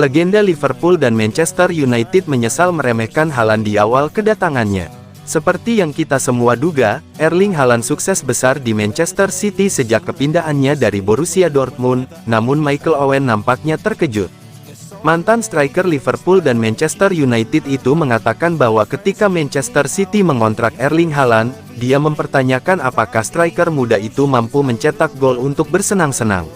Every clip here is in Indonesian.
Legenda Liverpool dan Manchester United menyesal meremehkan Haaland di awal kedatangannya. Seperti yang kita semua duga, Erling Haaland sukses besar di Manchester City sejak kepindahannya dari Borussia Dortmund, namun Michael Owen nampaknya terkejut. Mantan striker Liverpool dan Manchester United itu mengatakan bahwa ketika Manchester City mengontrak Erling Haaland, dia mempertanyakan apakah striker muda itu mampu mencetak gol untuk bersenang-senang.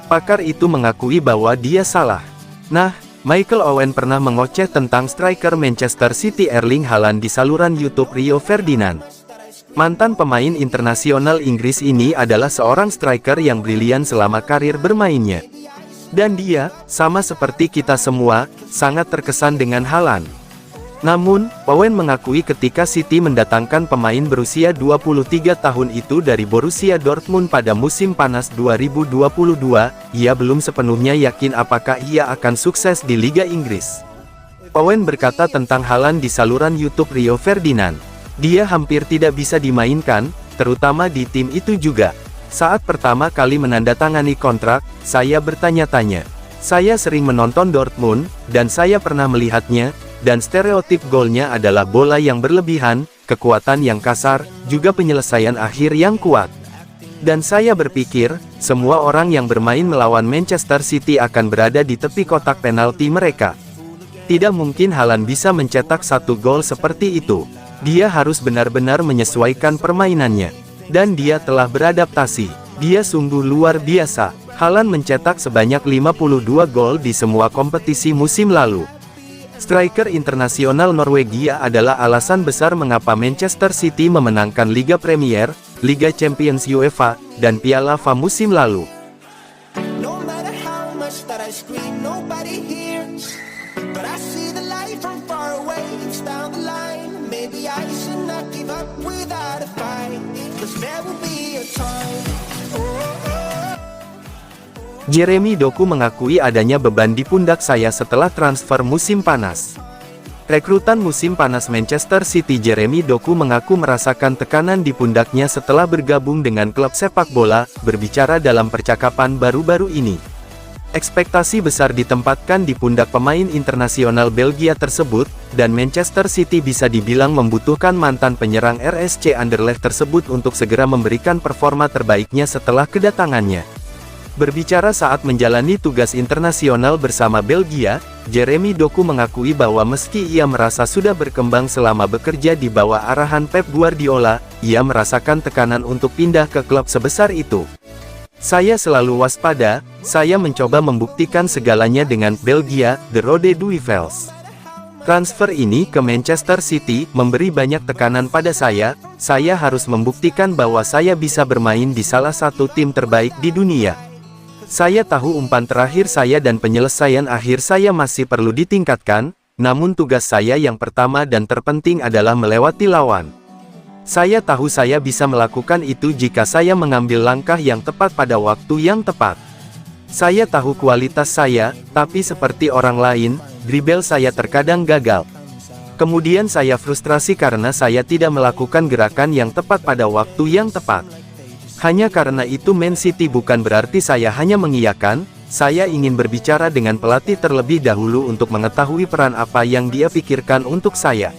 Pakar itu mengakui bahwa dia salah. Nah, Michael Owen pernah mengoceh tentang striker Manchester City Erling Haaland di saluran YouTube Rio Ferdinand. Mantan pemain internasional Inggris ini adalah seorang striker yang brilian selama karir bermainnya. Dan dia, sama seperti kita semua, sangat terkesan dengan Haaland. Namun, Owen mengakui ketika City mendatangkan pemain berusia 23 tahun itu dari Borussia Dortmund pada musim panas 2022, ia belum sepenuhnya yakin apakah ia akan sukses di Liga Inggris. Owen berkata tentang Haaland di saluran YouTube Rio Ferdinand. Dia hampir tidak bisa dimainkan, terutama di tim itu juga. Saat pertama kali menandatangani kontrak, saya bertanya-tanya. Saya sering menonton Dortmund, dan saya pernah melihatnya, dan stereotip golnya adalah bola yang berlebihan, kekuatan yang kasar, juga penyelesaian akhir yang kuat. Dan saya berpikir, semua orang yang bermain melawan Manchester City akan berada di tepi kotak penalti mereka. Tidak mungkin Haaland bisa mencetak satu gol seperti itu. Dia harus benar-benar menyesuaikan permainannya. Dan dia telah beradaptasi. Dia sungguh luar biasa. Haaland mencetak sebanyak 52 gol di semua kompetisi musim lalu. Striker internasional Norwegia adalah alasan besar mengapa Manchester City memenangkan Liga Premier, Liga Champions UEFA, dan Piala FA musim lalu. Jeremy Doku mengakui adanya beban di pundak saya setelah transfer musim panas. Rekrutan musim panas Manchester City Jeremy Doku mengaku merasakan tekanan di pundaknya setelah bergabung dengan klub sepak bola, berbicara dalam percakapan baru-baru ini. Ekspektasi besar ditempatkan di pundak pemain internasional Belgia tersebut, dan Manchester City bisa dibilang membutuhkan mantan penyerang RSC Anderlecht tersebut untuk segera memberikan performa terbaiknya setelah kedatangannya. Berbicara saat menjalani tugas internasional bersama Belgia, Jeremy Doku mengakui bahwa meski ia merasa sudah berkembang selama bekerja di bawah arahan Pep Guardiola, ia merasakan tekanan untuk pindah ke klub sebesar itu. Saya selalu waspada, saya mencoba membuktikan segalanya dengan Belgia, The Rode Duivels. Transfer ini ke Manchester City memberi banyak tekanan pada saya harus membuktikan bahwa saya bisa bermain di salah satu tim terbaik di dunia. Saya tahu umpan terakhir saya dan penyelesaian akhir saya masih perlu ditingkatkan, namun tugas saya yang pertama dan terpenting adalah melewati lawan. Saya tahu saya bisa melakukan itu jika saya mengambil langkah yang tepat pada waktu yang tepat. Saya tahu kualitas saya, tapi seperti orang lain, dribble saya terkadang gagal. Kemudian saya frustrasi karena saya tidak melakukan gerakan yang tepat pada waktu yang tepat. Hanya karena itu Man City bukan berarti saya hanya mengiyakan, saya ingin berbicara dengan pelatih terlebih dahulu untuk mengetahui peran apa yang dia pikirkan untuk saya.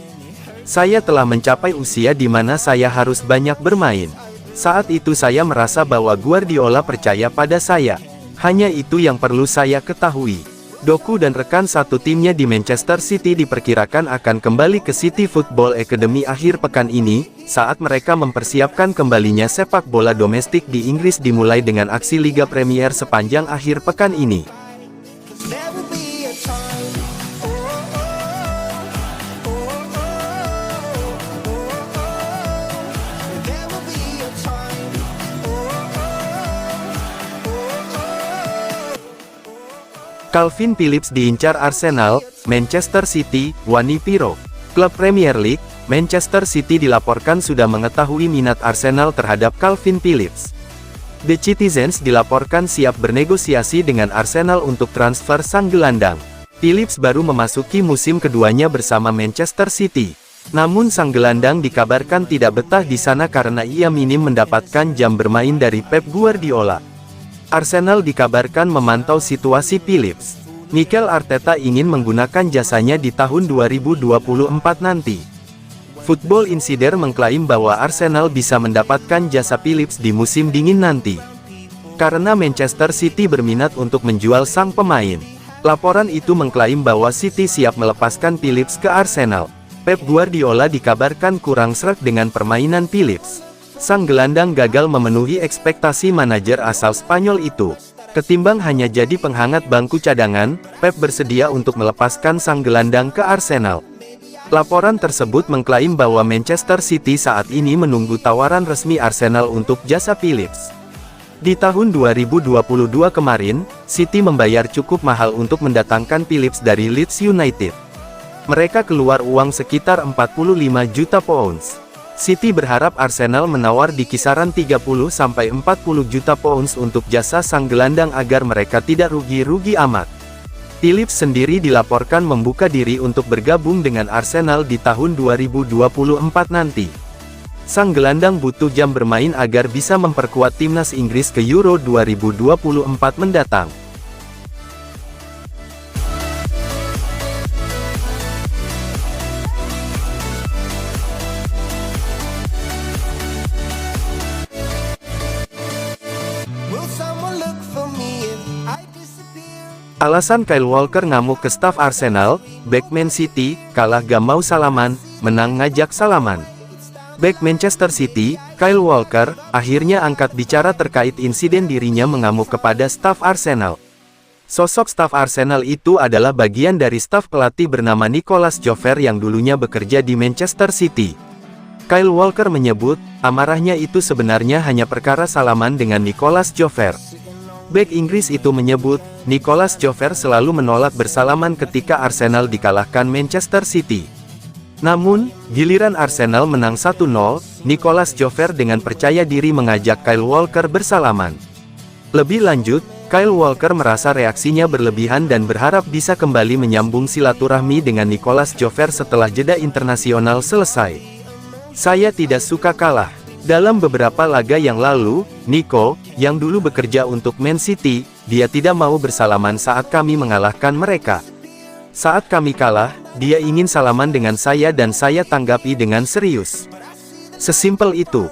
Saya telah mencapai usia di mana saya harus banyak bermain. Saat itu saya merasa bahwa Guardiola percaya pada saya. Hanya itu yang perlu saya ketahui. Doku dan rekan satu timnya di Manchester City diperkirakan akan kembali ke City Football Academy akhir pekan ini, saat mereka mempersiapkan kembalinya sepak bola domestik di Inggris dimulai dengan aksi Liga Premier sepanjang akhir pekan ini. Calvin Phillips diincar Arsenal, Manchester City, Wani Piro. Klub Premier League, Manchester City dilaporkan sudah mengetahui minat Arsenal terhadap Calvin Phillips. The Citizens dilaporkan siap bernegosiasi dengan Arsenal untuk transfer sang gelandang. Phillips baru memasuki musim keduanya bersama Manchester City. Namun sang gelandang dikabarkan tidak betah di sana karena ia minim mendapatkan jam bermain dari Pep Guardiola. Arsenal dikabarkan memantau situasi Phillips. Mikel Arteta ingin menggunakan jasanya di tahun 2024 nanti. Football Insider mengklaim bahwa Arsenal bisa mendapatkan jasa Phillips di musim dingin nanti, karena Manchester City berminat untuk menjual sang pemain. Laporan itu mengklaim bahwa City siap melepaskan Phillips ke Arsenal. Pep Guardiola dikabarkan kurang sreg dengan permainan Phillips. Sang gelandang gagal memenuhi ekspektasi manajer asal Spanyol itu. Ketimbang hanya jadi penghangat bangku cadangan, Pep bersedia untuk melepaskan sang gelandang ke Arsenal. Laporan tersebut mengklaim bahwa Manchester City saat ini menunggu tawaran resmi Arsenal untuk jasa Phillips. Di tahun 2022 kemarin, City membayar cukup mahal untuk mendatangkan Phillips dari Leeds United. Mereka keluar uang sekitar 45 juta pounds. City berharap Arsenal menawar di kisaran 30-40 juta pounds untuk jasa sang gelandang agar mereka tidak rugi-rugi amat. Phillips sendiri dilaporkan membuka diri untuk bergabung dengan Arsenal di tahun 2024 nanti. Sang gelandang butuh jam bermain agar bisa memperkuat timnas Inggris ke Euro 2024 mendatang. Alasan Kyle Walker ngamuk ke staf Arsenal, bek Man City, kalah gak mau salaman, menang ngajak salaman. Bek Manchester City, Kyle Walker, akhirnya angkat bicara terkait insiden dirinya mengamuk kepada staf Arsenal. Sosok staf Arsenal itu adalah bagian dari staf pelatih bernama Nicolas Jover yang dulunya bekerja di Manchester City. Kyle Walker menyebut, amarahnya itu sebenarnya hanya perkara salaman dengan Nicolas Jover. Bek Inggris itu menyebut, Nicolas Jover selalu menolak bersalaman ketika Arsenal dikalahkan Manchester City. Namun, giliran Arsenal menang 1-0, Nicolas Jover dengan percaya diri mengajak Kyle Walker bersalaman. Lebih lanjut, Kyle Walker merasa reaksinya berlebihan dan berharap bisa kembali menyambung silaturahmi dengan Nicolas Jover setelah jeda internasional selesai. Saya tidak suka kalah. Dalam beberapa laga yang lalu, Nico, yang dulu bekerja untuk Man City, dia tidak mau bersalaman saat kami mengalahkan mereka. Saat kami kalah, dia ingin salaman dengan saya dan saya tanggapi dengan serius. Sesimpel itu.